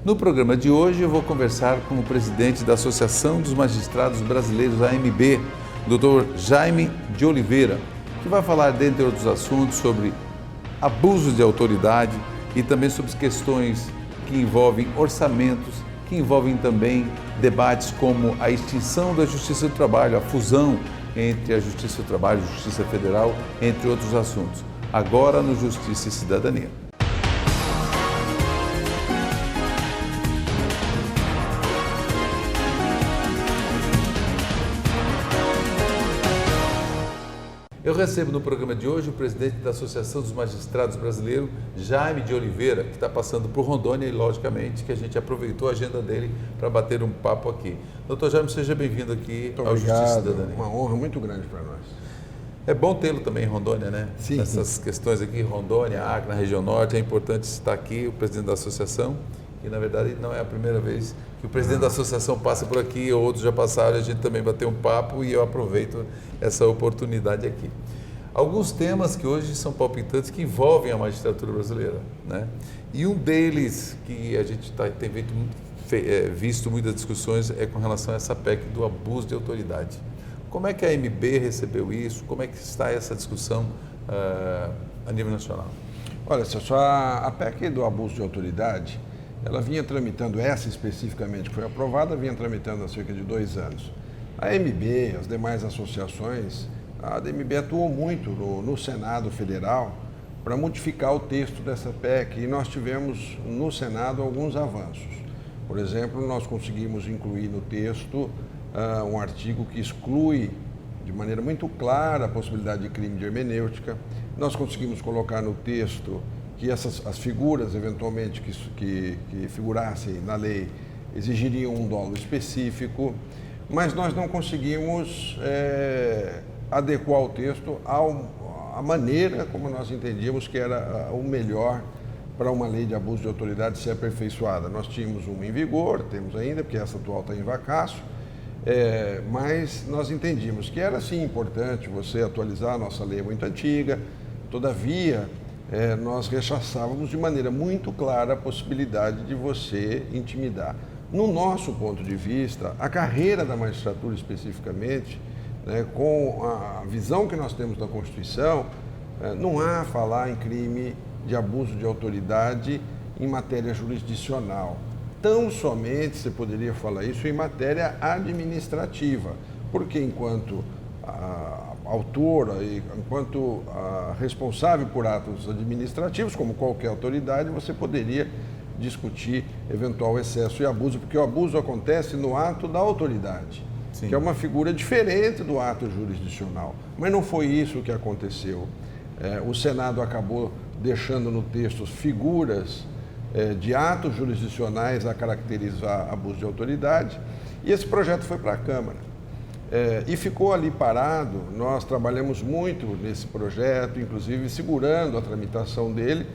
No programa de hoje eu vou conversar com o presidente da Associação dos Magistrados Brasileiros, AMB, Dr. Jaime de Oliveira, que vai falar, dentre outros assuntos, sobre abuso de autoridade e também sobre questões que envolvem orçamentos, que envolvem também debates como a extinção da Justiça do Trabalho, a fusão entre a Justiça do Trabalho e a Justiça Federal, entre outros assuntos. Agora no Justiça e Cidadania. Eu recebo no programa de hoje o presidente da Associação dos Magistrados Brasileiros, Jaime de Oliveira, que está passando por Rondônia e, logicamente, que a gente aproveitou a agenda dele para bater um papo aqui. Doutor Jaime, seja bem-vindo aqui ao Justiça e Cidadania. Uma honra muito grande para nós. É bom tê-lo também em Rondônia, né? Sim. Essas questões aqui, Rondônia, Acre, na região norte, é importante estar aqui, o presidente da associação. E, na verdade, não é a primeira vez que o presidente da associação passa por aqui, outros já passaram, a gente também bateu um papo e eu aproveito essa oportunidade aqui. Alguns temas que hoje são palpitantes que envolvem a magistratura brasileira, né? E um deles que a gente tem visto muitas discussões é com relação a essa PEC do abuso de autoridade. Como é que a AMB recebeu isso? Como é que está essa discussão a nível nacional? Olha, só a PEC do abuso de autoridade, ela vinha tramitando, essa especificamente que foi aprovada, vinha tramitando há cerca de 2 anos. A AMB, as demais associações, a AMB atuou muito no Senado Federal para modificar o texto dessa PEC e nós tivemos no Senado alguns avanços. Por exemplo, nós conseguimos incluir no texto um artigo que exclui de maneira muito clara a possibilidade de crime de hermenêutica. Nós conseguimos colocar no texto que as figuras, eventualmente, que figurassem na lei, exigiriam um dolo específico, mas nós não conseguimos adequar o texto à maneira como nós entendíamos que era o melhor para uma lei de abuso de autoridade ser aperfeiçoada. Nós tínhamos uma em vigor, temos ainda, porque essa atual está em vacácio, mas nós entendíamos que era sim importante você atualizar, a nossa lei é muito antiga, todavia nós rechaçávamos de maneira muito clara a possibilidade de você intimidar. No nosso ponto de vista, a carreira da magistratura especificamente, com a visão que nós temos da Constituição, não há a falar em crime de abuso de autoridade em matéria jurisdicional. Tão somente se poderia falar isso em matéria administrativa, porque enquanto autora e enquanto responsável por atos administrativos, como qualquer autoridade, você poderia discutir eventual excesso e abuso, porque o abuso acontece no ato da autoridade. Sim. Que é uma figura diferente do ato jurisdicional. Mas não foi isso que aconteceu. O Senado acabou deixando no texto figuras de atos jurisdicionais a caracterizar abuso de autoridade, e esse projeto foi para a Câmara. E ficou ali parado. Nós trabalhamos muito nesse projeto, inclusive segurando a tramitação dele,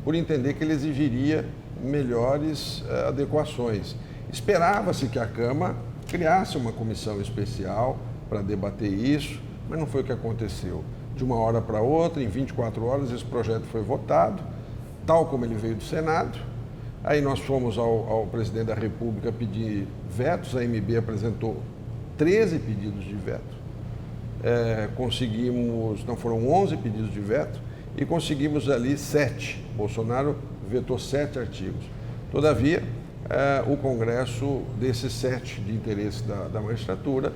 por entender que ele exigiria melhores adequações. Esperava-se que a Câmara criasse uma comissão especial para debater isso, mas não foi o que aconteceu. De uma hora para outra, em 24 horas, esse projeto foi votado, tal como ele veio do Senado. Aí nós fomos ao presidente da República pedir vetos, a AMB apresentou 13 pedidos de veto. Não foram 11 pedidos de veto, e conseguimos ali 7. Bolsonaro vetou 7 artigos. Todavia, o Congresso, desses 7 de interesse da magistratura,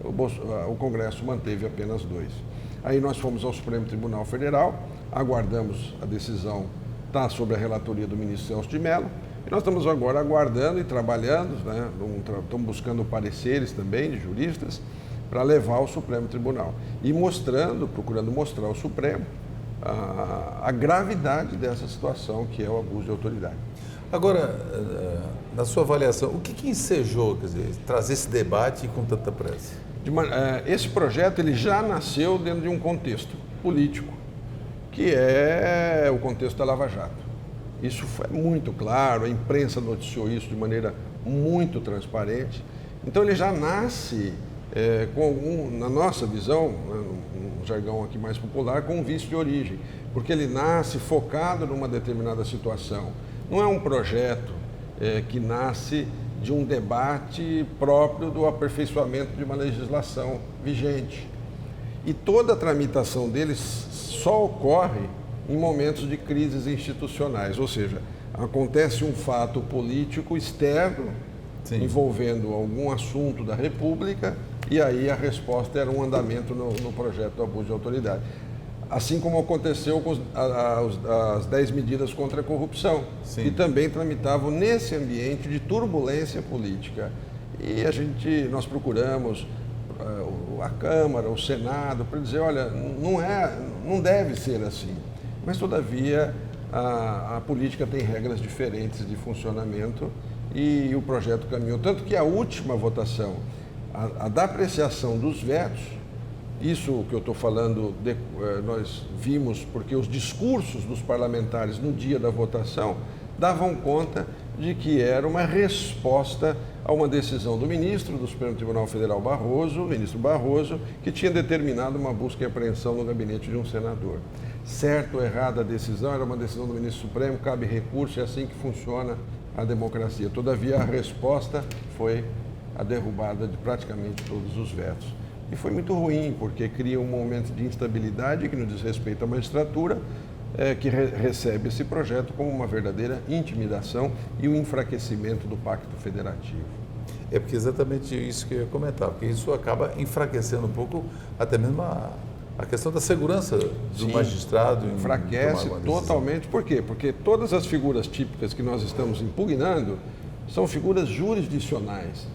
o Congresso manteve apenas 2. Aí nós fomos ao Supremo Tribunal Federal, aguardamos a decisão, está sob a relatoria do ministro Celso de Mello, e nós estamos agora aguardando e trabalhando, estamos buscando pareceres também de juristas para levar ao Supremo Tribunal e procurando mostrar ao Supremo a gravidade dessa situação que é o abuso de autoridade. Agora, na sua avaliação, o que ensejou, quer dizer, trazer esse debate com tanta pressa? Esse projeto ele já nasceu dentro de um contexto político, que é o contexto da Lava Jato. Isso foi muito claro, a imprensa noticiou isso de maneira muito transparente. Então ele já nasce na nossa visão, num jargão aqui mais popular, com um vício de origem, porque ele nasce focado numa determinada situação. Não é um projeto que nasce de um debate próprio do aperfeiçoamento de uma legislação vigente. E toda a tramitação deles só ocorre em momentos de crises institucionais, ou seja, acontece um fato político externo envolvendo algum assunto da República e aí a resposta era um andamento no projeto do abuso de autoridade. Assim como aconteceu com as 10 medidas contra a corrupção, que também tramitavam nesse ambiente de turbulência política. E nós procuramos a Câmara, o Senado, para dizer, olha, não deve ser assim. Mas, todavia, a política tem regras diferentes de funcionamento e o projeto caminhou. Tanto que a última votação, a da apreciação dos vetos, isso que eu estou falando, nós vimos porque os discursos dos parlamentares no dia da votação davam conta de que era uma resposta a uma decisão do ministro do Supremo Tribunal Federal Barroso, ministro Barroso, que tinha determinado uma busca e apreensão no gabinete de um senador. Certo ou errada a decisão, era uma decisão do ministro Supremo, cabe recurso, é assim que funciona a democracia. Todavia, a resposta foi a derrubada de praticamente todos os vetos. E foi muito ruim, porque cria um momento de instabilidade que, no diz respeito à magistratura, que recebe esse projeto como uma verdadeira intimidação e um enfraquecimento do Pacto Federativo. É porque exatamente isso que eu ia comentar, porque isso acaba enfraquecendo um pouco até mesmo a questão da segurança do magistrado. Enfraquece totalmente. Por quê? Porque todas as figuras típicas que nós estamos impugnando são figuras jurisdicionais.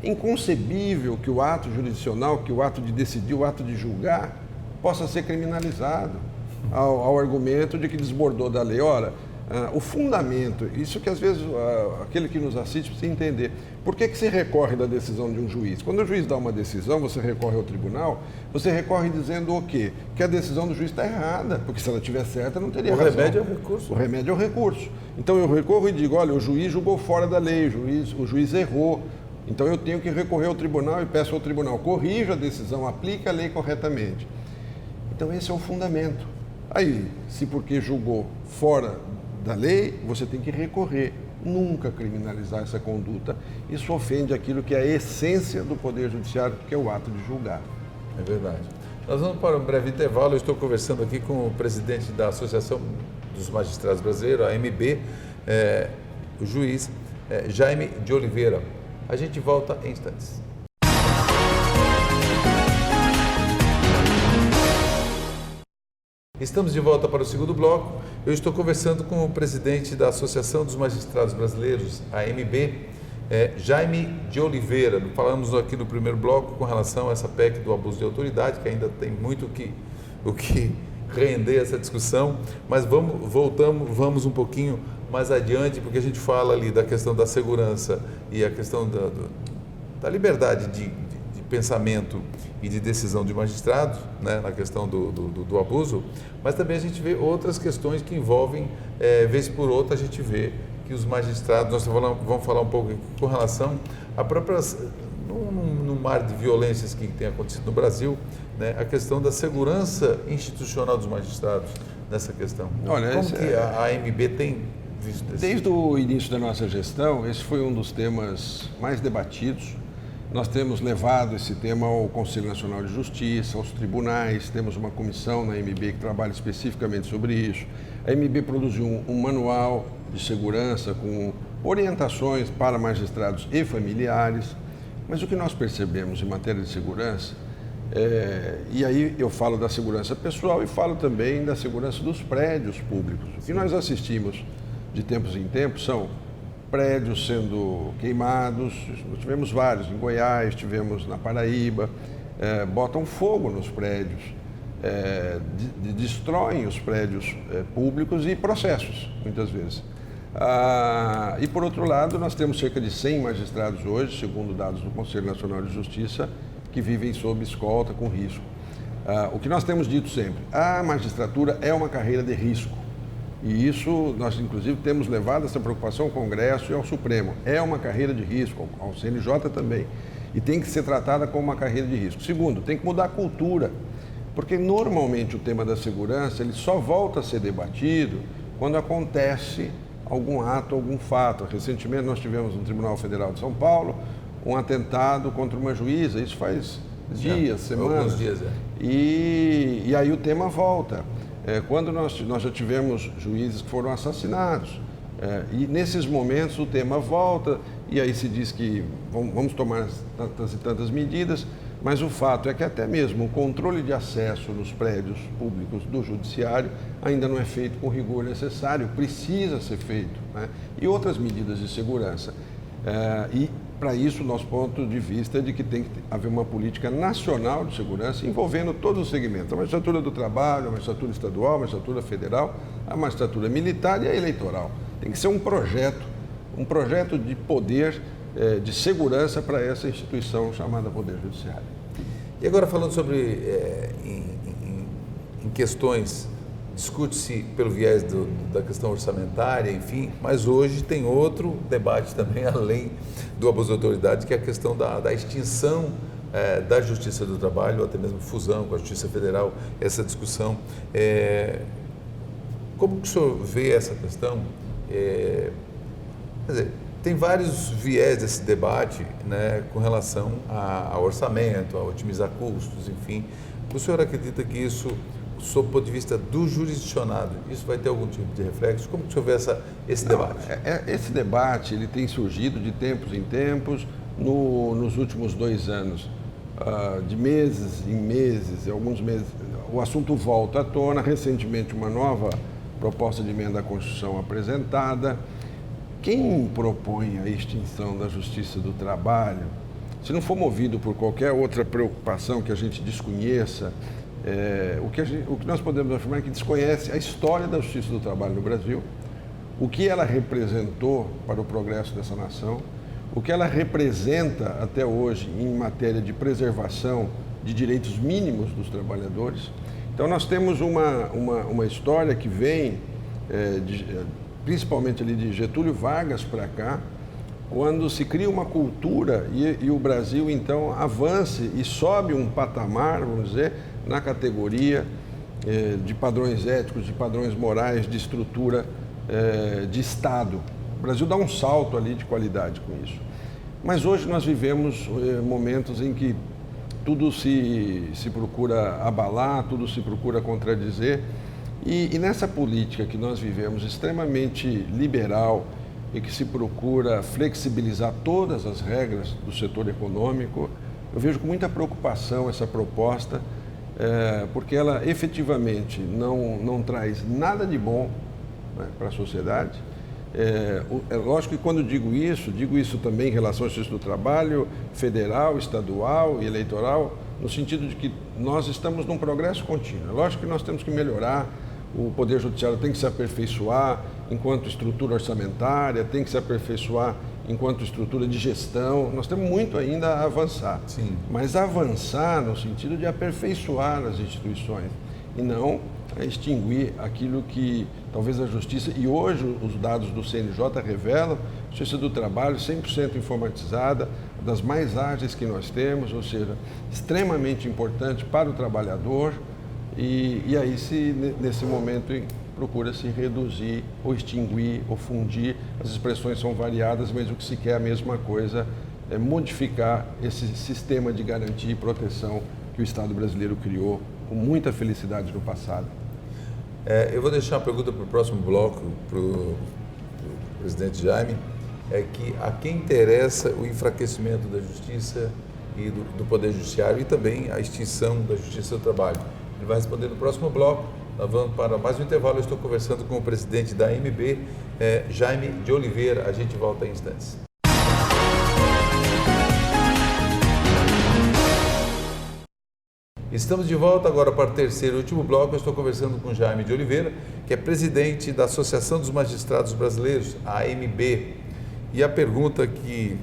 É inconcebível que o ato jurisdicional, que o ato de decidir, o ato de julgar, possa ser criminalizado ao argumento de que desbordou da lei. Ora, o fundamento, isso que às vezes aquele que nos assiste precisa entender. Por que se recorre da decisão de um juiz? Quando o juiz dá uma decisão, você recorre ao tribunal, você recorre dizendo o quê? Que a decisão do juiz está errada, porque se ela estiver certa, não teria razão. O remédio é o recurso. O remédio é o recurso. Então eu recorro e digo, olha, o juiz julgou fora da lei, o juiz errou. Então eu tenho que recorrer ao tribunal e peço ao tribunal, corrija a decisão, aplique a lei corretamente. Então esse é o fundamento. Aí, se porque julgou fora da lei, você tem que recorrer. Nunca criminalizar essa conduta. Isso ofende aquilo que é a essência do Poder Judiciário, que é o ato de julgar. É verdade. Nós vamos para um breve intervalo. Eu estou conversando aqui com o presidente da Associação dos Magistrados Brasileiros, a AMB, o juiz Jaime de Oliveira. A gente volta em instantes. Estamos de volta para o segundo bloco. Eu estou conversando com o presidente da Associação dos Magistrados Brasileiros, a AMB, Jaime de Oliveira. Falamos aqui no primeiro bloco com relação a essa PEC do abuso de autoridade, que ainda tem muito o que render essa discussão, mas vamos um pouquinho mais adiante, porque a gente fala ali da questão da segurança e a questão da liberdade de pensamento e de decisão de magistrados, né, na questão do abuso, mas também a gente vê outras questões que envolvem, vez por outra, a gente vê que os magistrados, nós vamos falar um pouco com relação a próprias, no mar de violências que tem acontecido no Brasil, né, a questão da segurança institucional dos magistrados nessa questão. Olha, como que a AMB tem visto isso? Desde o início da nossa gestão, esse foi um dos temas mais debatidos. Nós temos levado esse tema ao Conselho Nacional de Justiça, aos tribunais, temos uma comissão na AMB que trabalha especificamente sobre isso. A AMB produziu um manual de segurança com orientações para magistrados e familiares, mas o que nós percebemos em matéria de segurança, e aí eu falo da segurança pessoal e falo também da segurança dos prédios públicos. O que nós assistimos de tempos em tempos são prédios sendo queimados, nós tivemos vários, em Goiás, tivemos na Paraíba, botam fogo nos prédios, destroem os prédios públicos e processos, muitas vezes. E por outro lado, nós temos cerca de 100 magistrados hoje, segundo dados do Conselho Nacional de Justiça, que vivem sob escolta, com risco. O que nós temos dito sempre, a magistratura é uma carreira de risco. E isso, nós inclusive temos levado essa preocupação ao Congresso e ao Supremo. É uma carreira de risco, ao CNJ também. E tem que ser tratada como uma carreira de risco. Segundo, tem que mudar a cultura. Porque normalmente o tema da segurança, ele só volta a ser debatido quando acontece algum ato, algum fato. Recentemente nós tivemos no Tribunal Federal de São Paulo um atentado contra uma juíza, isso faz dias, semanas. Alguns dias, E aí o tema volta. Quando nós já tivemos juízes que foram assassinados, e nesses momentos o tema volta, e aí se diz que vamos tomar tantas e tantas medidas, mas o fato é que até mesmo o controle de acesso nos prédios públicos do Judiciário ainda não é feito com o rigor necessário, precisa ser feito, né? E outras medidas de segurança. E para isso, nosso ponto de vista é de que tem que haver uma política nacional de segurança envolvendo todos os segmentos, a magistratura do trabalho, a magistratura estadual, a magistratura federal, a magistratura militar e a eleitoral. Tem que ser um projeto de poder, de segurança para essa instituição chamada Poder Judiciário. E agora falando sobre em questões, discute-se pelo viés da questão orçamentária, enfim, mas hoje tem outro debate também, além do abuso de autoridade, que é a questão da extinção da Justiça do Trabalho, ou até mesmo fusão com a Justiça Federal, essa discussão. Como que o senhor vê essa questão? Quer dizer, tem vários viés desse debate, né, com relação ao orçamento, a otimizar custos, enfim. O senhor acredita que isso, sob o ponto de vista do jurisdicionado, isso vai ter algum tipo de reflexo? Como que o senhor vê esse debate? Esse debate ele tem surgido de tempos em tempos, nos últimos 2 anos, de meses em meses, alguns meses, o assunto volta à tona. Recentemente, uma nova proposta de emenda à Constituição apresentada. Quem propõe a extinção da Justiça do Trabalho, se não for movido por qualquer outra preocupação que a gente desconheça, o que nós podemos afirmar é que desconhece a história da Justiça do Trabalho no Brasil, o que ela representou para o progresso dessa nação, o que ela representa até hoje em matéria de preservação de direitos mínimos dos trabalhadores. Então nós temos uma história que vem, principalmente ali de Getúlio Vargas para cá, quando se cria uma cultura e o Brasil então avance e sobe um patamar, vamos dizer, na categoria de padrões éticos, de padrões morais, de estrutura de Estado. O Brasil dá um salto ali de qualidade com isso. Mas hoje nós vivemos momentos em que tudo se procura abalar, tudo se procura contradizer. E nessa política que nós vivemos extremamente liberal e que se procura flexibilizar todas as regras do setor econômico, eu vejo com muita preocupação essa proposta, porque ela efetivamente não traz nada de bom, né, para a sociedade. É lógico que quando digo isso também em relação à Justiça do Trabalho, federal, estadual e eleitoral, no sentido de que nós estamos num progresso contínuo. É lógico que nós temos que melhorar, o Poder Judiciário tem que se aperfeiçoar enquanto estrutura orçamentária, tem que se aperfeiçoar enquanto estrutura de gestão. Nós temos muito ainda a avançar. Sim. Mas avançar no sentido de aperfeiçoar as instituições e não extinguir aquilo que talvez a Justiça, e hoje os dados do CNJ revelam, a Justiça do Trabalho 100% informatizada, das mais ágeis que nós temos, ou seja, extremamente importante para o trabalhador, e aí nesse momento procura-se reduzir, ou extinguir, ou fundir, as expressões são variadas, mas o que se quer é a mesma coisa, é modificar esse sistema de garantia e proteção que o Estado brasileiro criou com muita felicidade no passado. Eu vou deixar uma pergunta para o próximo bloco, para o presidente Jaime, que a quem interessa o enfraquecimento da Justiça e do Poder Judiciário e também a extinção da Justiça do Trabalho. Ele vai responder no próximo bloco. Nós vamos para mais um intervalo. Eu estou conversando com o presidente da AMB, Jaime de Oliveira. A gente volta em instantes. Estamos de volta agora para o terceiro e último bloco. Eu estou conversando com Jaime de Oliveira, que é presidente da Associação dos Magistrados Brasileiros, a AMB. E a pergunta que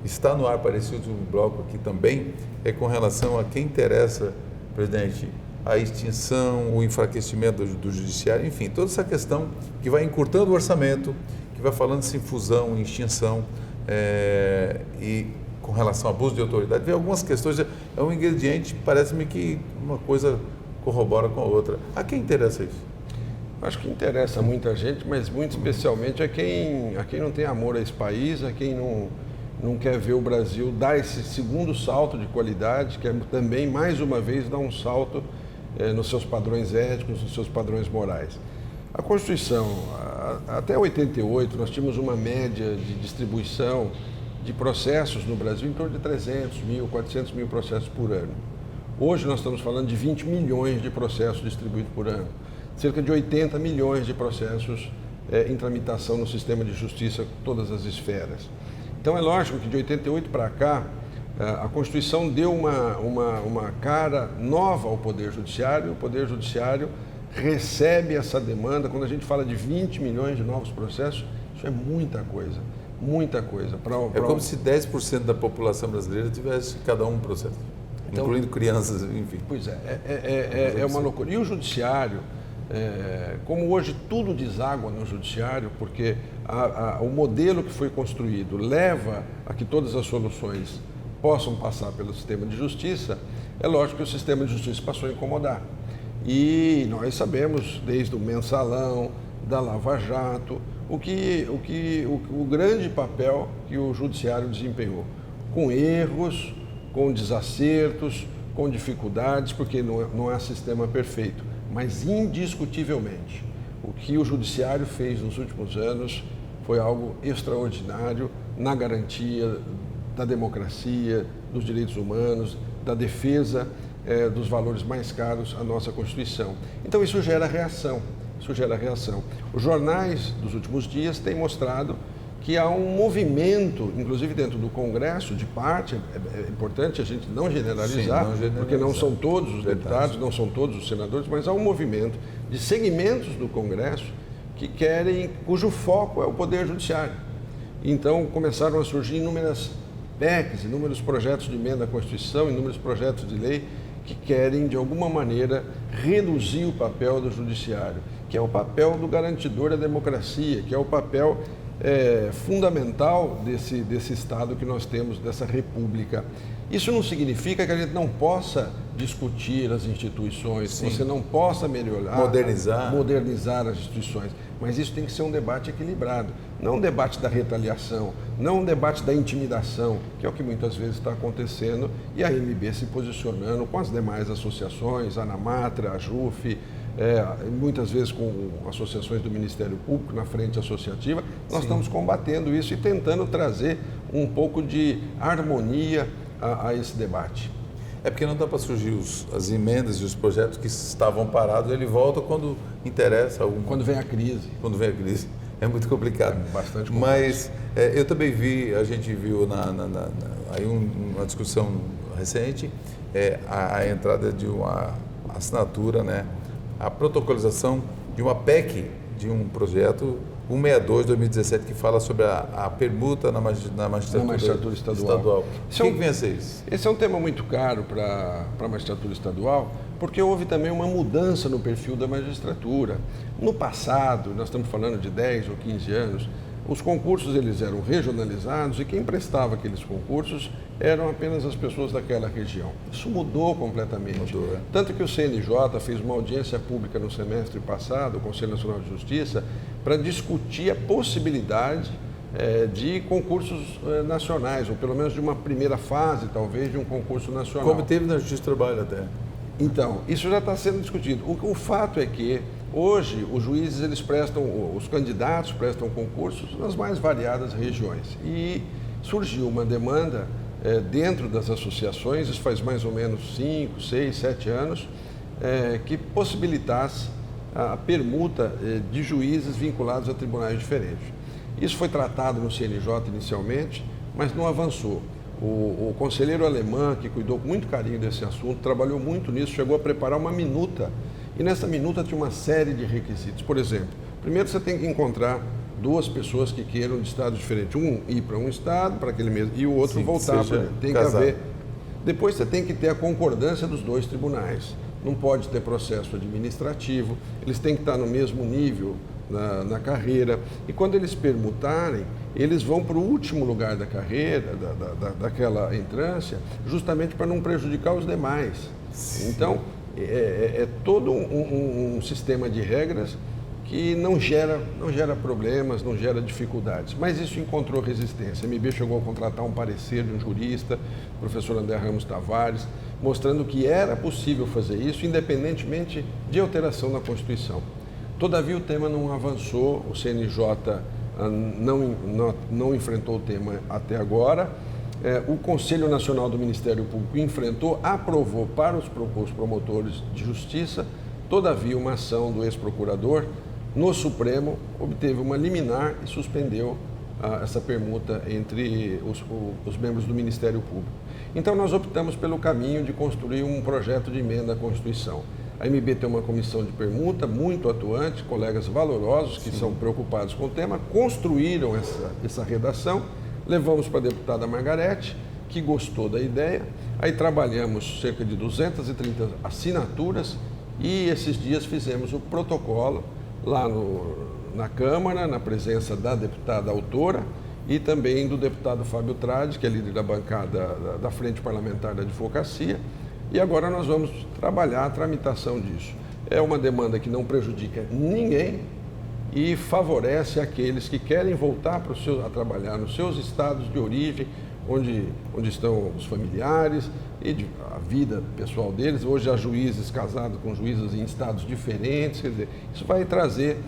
está no ar para esse último bloco aqui também é com relação a quem interessa, presidente, a extinção, o enfraquecimento do judiciário, enfim, toda essa questão que vai encurtando o orçamento, que vai falando-se em fusão, em extinção, e com relação ao abuso de autoridade, vem algumas questões, é um ingrediente, parece-me que uma coisa corrobora com a outra. A quem interessa isso? Acho que interessa muita gente, mas muito especialmente a quem não tem amor a esse país, a quem não quer ver o Brasil dar esse segundo salto de qualidade, quer também, mais uma vez, dar um salto nos seus padrões éticos, nos seus padrões morais. A Constituição, até 88, nós tínhamos uma média de distribuição de processos no Brasil em torno de 300 mil, 400 mil processos por ano. Hoje nós estamos falando de 20 milhões de processos distribuídos por ano, cerca de 80 milhões de processos em tramitação no sistema de justiça, todas as esferas. Então é lógico que de 88 para cá, a Constituição deu uma cara nova ao Poder Judiciário. O Poder Judiciário recebe essa demanda. Quando a gente fala de 20 milhões de novos processos, isso é muita coisa, muita coisa. É como se 10% da população brasileira tivesse cada um processo, então, incluindo crianças, enfim. Pois é uma loucura. E o Judiciário, como hoje tudo deságua no Judiciário, porque o modelo que foi construído leva a que todas as soluções possam passar pelo sistema de justiça, é lógico que o sistema de justiça passou a incomodar. E nós sabemos, desde o mensalão, da Lava Jato, o grande papel que o Judiciário desempenhou, com erros, com desacertos, com dificuldades, porque não há sistema perfeito, mas indiscutivelmente, o que o Judiciário fez nos últimos anos foi algo extraordinário na garantia da democracia, dos direitos humanos, da defesa dos valores mais caros à nossa Constituição. Então isso gera reação, Os jornais dos últimos dias têm mostrado que há um movimento, inclusive dentro do Congresso, de parte, é importante a gente não generalizar, porque não são todos os deputados, não são todos os senadores, mas há um movimento de segmentos do Congresso cujo foco é o Poder Judiciário. Então começaram a surgir inúmeras PECs, inúmeros projetos de emenda à Constituição, inúmeros projetos de lei que querem, de alguma maneira, reduzir o papel do Judiciário, que é o papel do garantidor da democracia, que é o papel fundamental desse Estado que nós temos, dessa República. Isso não significa que a gente não possa discutir as instituições, Sim. que você não possa melhorar, modernizar as instituições, mas isso tem que ser um debate equilibrado, não um debate da retaliação, não um debate da intimidação, que é o que muitas vezes está acontecendo, e a AMB se posicionando com as demais associações, a ANAMATRA, a JUF, muitas vezes com associações do Ministério Público na frente associativa. Nós Sim. estamos combatendo isso e tentando trazer um pouco de harmonia a esse debate. É porque não dá para surgir as emendas e os projetos que estavam parados, ele volta quando interessa algum. Quando vem a crise. Quando vem a crise. É muito complicado. Bastante complexo. Mas eu também a gente viu aí uma discussão recente, a entrada de uma assinatura, né, a protocolização de uma PEC, de um projeto 162/2017, que fala sobre a permuta na magistratura estadual. O que vem a ser isso? Esse é um tema muito caro para a magistratura estadual, porque houve também uma mudança no perfil da magistratura. No passado, nós estamos falando de 10 ou 15 anos, os concursos eles eram regionalizados e quem prestava aqueles concursos eram apenas as pessoas daquela região. Isso mudou completamente. Tanto que o CNJ fez uma audiência pública no semestre passado, o Conselho Nacional de Justiça, para discutir a possibilidade de concursos nacionais, ou pelo menos de uma primeira fase, talvez, de um concurso nacional. Como teve na Justiça do Trabalho até. Então, isso já está sendo discutido. O fato é que hoje os juízes, os candidatos prestam concursos nas mais variadas regiões. E surgiu uma demanda dentro das associações, isso faz mais ou menos 5, 6, 7 anos, que possibilitasse a permuta de juízes vinculados a tribunais diferentes. Isso foi tratado no CNJ inicialmente, mas não avançou. O conselheiro alemão, que cuidou com muito carinho desse assunto, trabalhou muito nisso, chegou a preparar uma minuta. E nessa minuta tinha uma série de requisitos. Por exemplo, primeiro você tem que encontrar duas pessoas que queiram de estados diferentes. Um ir para um estado, para aquele mesmo, e o outro voltar para ele. Tem que haver. Depois você tem que ter a concordância dos dois tribunais. Não pode ter processo administrativo, eles têm que estar no mesmo nível na carreira. E quando eles permutarem, eles vão para o último lugar da carreira, daquela entrância, justamente para não prejudicar os demais. Sim. Então, é todo um sistema de regras que não gera problemas, não gera dificuldades. Mas isso encontrou resistência. A MB chegou a contratar um parecer de um jurista, o professor André Ramos Tavares, mostrando que era possível fazer isso, independentemente de alteração na Constituição. Todavia, o tema não avançou, o CNJ não enfrentou o tema até agora. O Conselho Nacional do Ministério Público enfrentou, aprovou para os promotores de justiça. Todavia, uma ação do ex-procurador no Supremo obteve uma liminar e suspendeu essa permuta entre os membros do Ministério Público. Então, nós optamos pelo caminho de construir um projeto de emenda à Constituição. A MB tem uma comissão de permuta muito atuante, colegas valorosos que são preocupados com o tema, construíram essa redação, levamos para a deputada Margarete, que gostou da ideia, aí trabalhamos cerca de 230 assinaturas e esses dias fizemos o protocolo lá na Câmara, na presença da deputada autora e também do deputado Fábio Tradi, que é líder da bancada da Frente Parlamentar da Advocacia. E agora nós vamos trabalhar a tramitação disso. É uma demanda que não prejudica ninguém e favorece aqueles que querem voltar a trabalhar nos seus estados de origem, onde estão os familiares e a vida pessoal deles. Hoje há juízes casados com juízes em estados diferentes. Quer dizer, isso vai trazer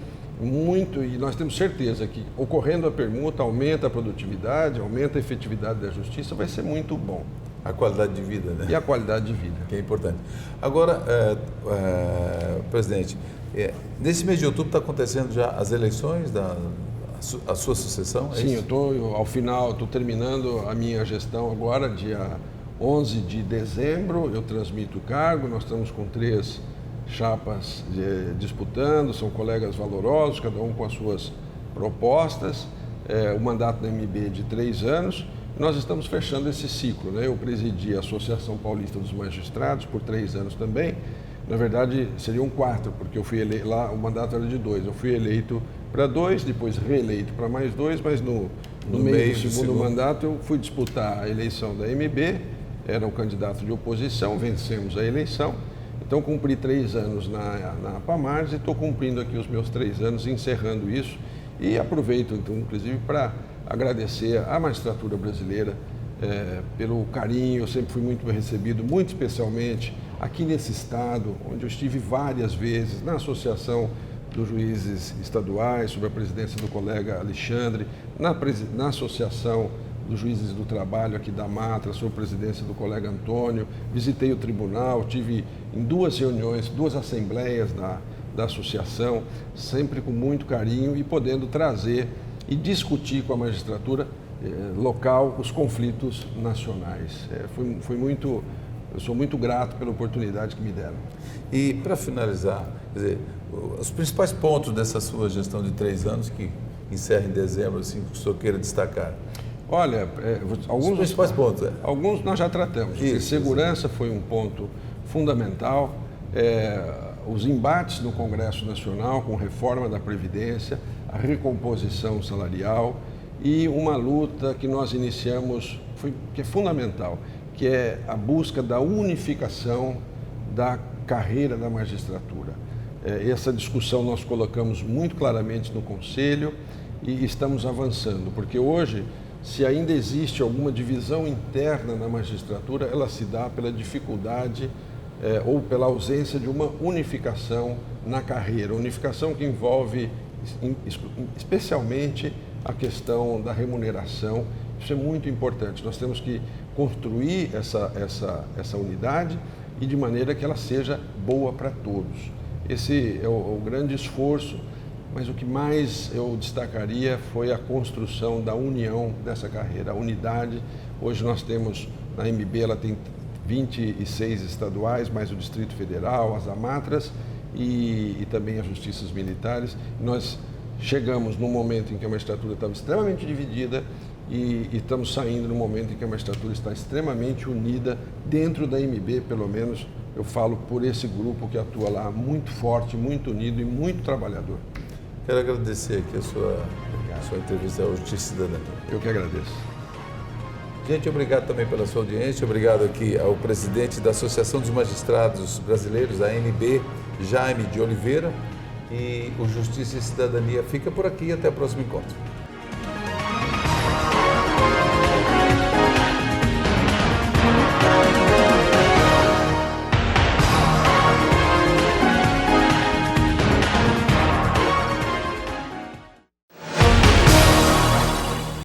muito, e nós temos certeza que ocorrendo a permuta aumenta a produtividade, aumenta a efetividade da justiça, vai ser muito bom. A qualidade de vida, né? E a qualidade de vida. Que é importante. Agora, presidente, nesse mês de outubro está acontecendo já as eleições a sua sucessão? Sim, estou terminando a minha gestão agora, dia 11 de dezembro, eu transmito o cargo, nós estamos com 3 chapas disputando, são colegas valorosos, cada um com as suas propostas, o mandato da MB de 3 anos. Nós estamos fechando esse ciclo, né? Eu presidi a Associação Paulista dos Magistrados por 3 anos também. Na verdade, seriam 4, porque eu fui eleito lá, o mandato era de 2. Eu fui eleito para 2, depois reeleito para mais 2, mas no meio do segundo mandato eu fui disputar a eleição da MB, era um candidato de oposição, vencemos a eleição. Então, cumpri 3 anos na APAMARS e estou cumprindo aqui os meus 3 anos, encerrando isso. E aproveito, então, inclusive, para agradecer à magistratura brasileira pelo carinho. Eu sempre fui muito bem recebido, muito especialmente aqui nesse estado, onde eu estive várias vezes, na Associação dos Juízes Estaduais, sob a presidência do colega Alexandre, na Associação dos Juízes do Trabalho aqui da Matra, sob a presidência do colega Antônio. Visitei o tribunal, tive em 2 reuniões, 2 assembleias da associação, sempre com muito carinho e podendo trazer e discutir com a magistratura local os conflitos nacionais. Eu sou muito grato pela oportunidade que me deram. E para finalizar, quer dizer, os principais pontos dessa sua gestão de 3 anos, que encerra em dezembro, assim, que o senhor queira destacar? Olha, alguns principais pontos. Alguns nós já tratamos. Segurança foi um ponto fundamental. Os embates no Congresso Nacional com reforma da Previdência, a recomposição salarial e uma luta que nós iniciamos, que é fundamental, que é a busca da unificação da carreira da magistratura. Essa discussão nós colocamos muito claramente no Conselho e estamos avançando, porque hoje, se ainda existe alguma divisão interna na magistratura, ela se dá pela dificuldade ou pela ausência de uma unificação na carreira, unificação que envolve especialmente a questão da remuneração. Isso é muito importante, nós temos que construir essa unidade e de maneira que ela seja boa para todos. Esse é o grande esforço, mas o que mais eu destacaria foi a construção da união dessa carreira, a unidade. Hoje nós temos, na MB, ela tem 26 estaduais, mais o Distrito Federal, as AMATRAs e também as justiças militares. Nós chegamos num momento em que a magistratura estava extremamente dividida e estamos saindo num momento em que a magistratura está extremamente unida dentro da MB, pelo menos eu falo por esse grupo que atua lá, muito forte, muito unido e muito trabalhador. Quero agradecer aqui a sua entrevista ao Justiça Cidadã. Eu que agradeço. Gente, obrigado também pela sua audiência, obrigado aqui ao presidente da Associação dos Magistrados Brasileiros, a ANB, Jaime de Oliveira, e o Justiça e Cidadania fica por aqui. Até o próximo encontro.